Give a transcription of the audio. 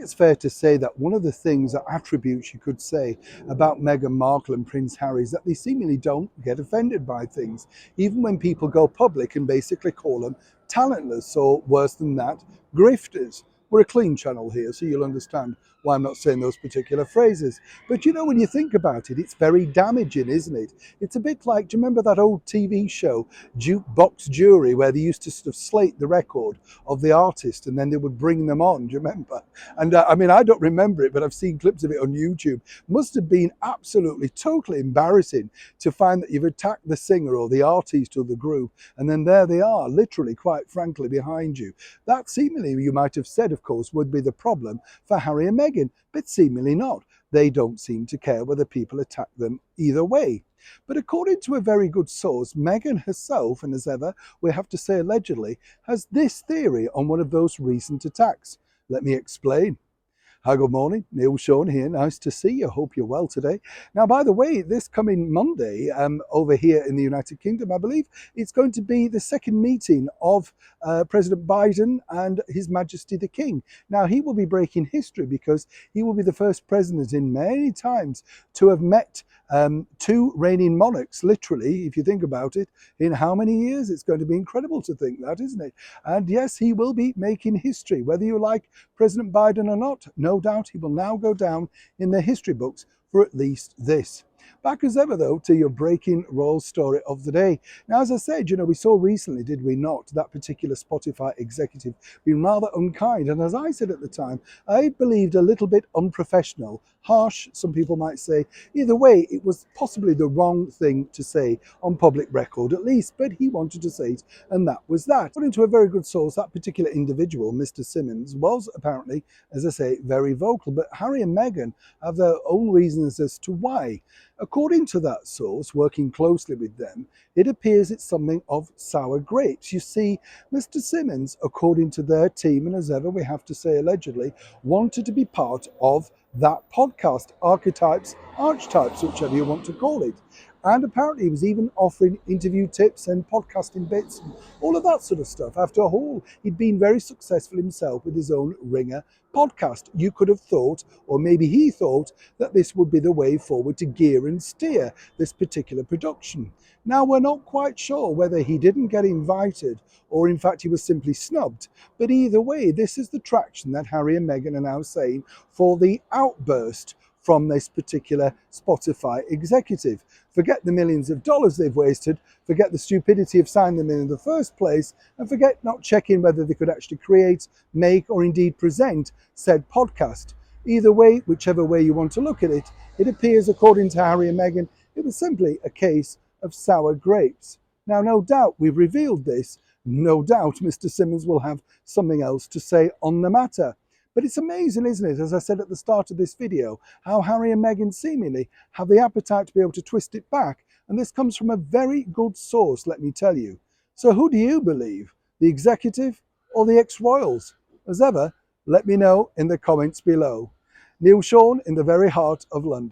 It's fair to say that one of the things, or attributes you could say about Meghan Markle and Prince Harry is that they seemingly don't get offended by things, even when people go public and basically call them talentless or worse than that, grifters. We're a clean channel here, so you'll understand why I'm not saying those particular phrases. But you know, when you think about it, it's very damaging, isn't it? It's a bit like, do you remember that old TV show, Jukebox Jury, where they used to sort of slate the record of the artist and then they would bring them on? Do you remember? And I mean, I don't remember it, but I've seen clips of it on YouTube. Must have been absolutely, totally embarrassing to find that you've attacked the singer or the artist or the group, and then there they are, literally, quite frankly, behind you. That seemingly, you might have said, of course, would be the problem for Harry and Meghan, but seemingly not. They don't seem to care whether people attack them either way. But according to a very good source, Meghan herself, and as ever, we have to say allegedly, has this theory on one of those recent attacks. Let me explain. Hi, good morning. Neil Sean here. Nice to see you. Hope you're well today. Now, by the way, this coming Monday over here in the United Kingdom, I believe it's going to be the second meeting of President Biden and His Majesty the King. Now, he will be breaking history because he will be the first president in many times to have met two reigning monarchs, literally, if you think about it, in how many years? It's going to be incredible to think that, isn't it? And yes, he will be making history, whether you like President Biden or not. No doubt he will now go down in the history books for at least this. Back as ever, though, to your breaking royal story of the day. Now, as I said, you know, we saw recently, did we not, that particular Spotify executive being rather unkind. And as I said at the time, I believed a little bit unprofessional, harsh, some people might say. Either way, it was possibly the wrong thing to say on public record, at least, but he wanted to say it, and that was that. According to a very good source, that particular individual, Mr. Simmons, was apparently, as I say, very vocal. But Harry and Meghan have their own reasons as to why. According to that source, working closely with them, it appears it's something of sour grapes. You see, Mr. Simmons, according to their team, and as ever we have to say allegedly, wanted to be part of that podcast, Archetypes, whichever you want to call it. And apparently he was even offering interview tips and podcasting bits and all of that sort of stuff. After all, he'd been very successful himself with his own Ringer podcast. You could have thought, or maybe he thought, that this would be the way forward to gear and steer this particular production. Now, we're not quite sure whether he didn't get invited or in fact he was simply snubbed. But either way, this is the traction that Harry and Meghan are now saying for the outburst from this particular Spotify executive. Forget the millions of dollars they've wasted, forget the stupidity of signing them in the first place, and forget not checking whether they could actually create, make, or indeed present said podcast. Either way, whichever way you want to look at it, it appears, according to Harry and Meghan, it was simply a case of sour grapes. Now, no doubt we've revealed this. No doubt Mr. Simmons will have something else to say on the matter. But it's amazing, isn't it, as I said at the start of this video, how Harry and Meghan seemingly have the appetite to be able to twist it back. And this comes from a very good source, let me tell you. So who do you believe? The executive or the ex-royals? As ever, let me know in the comments below. Neil Sean in the very heart of London.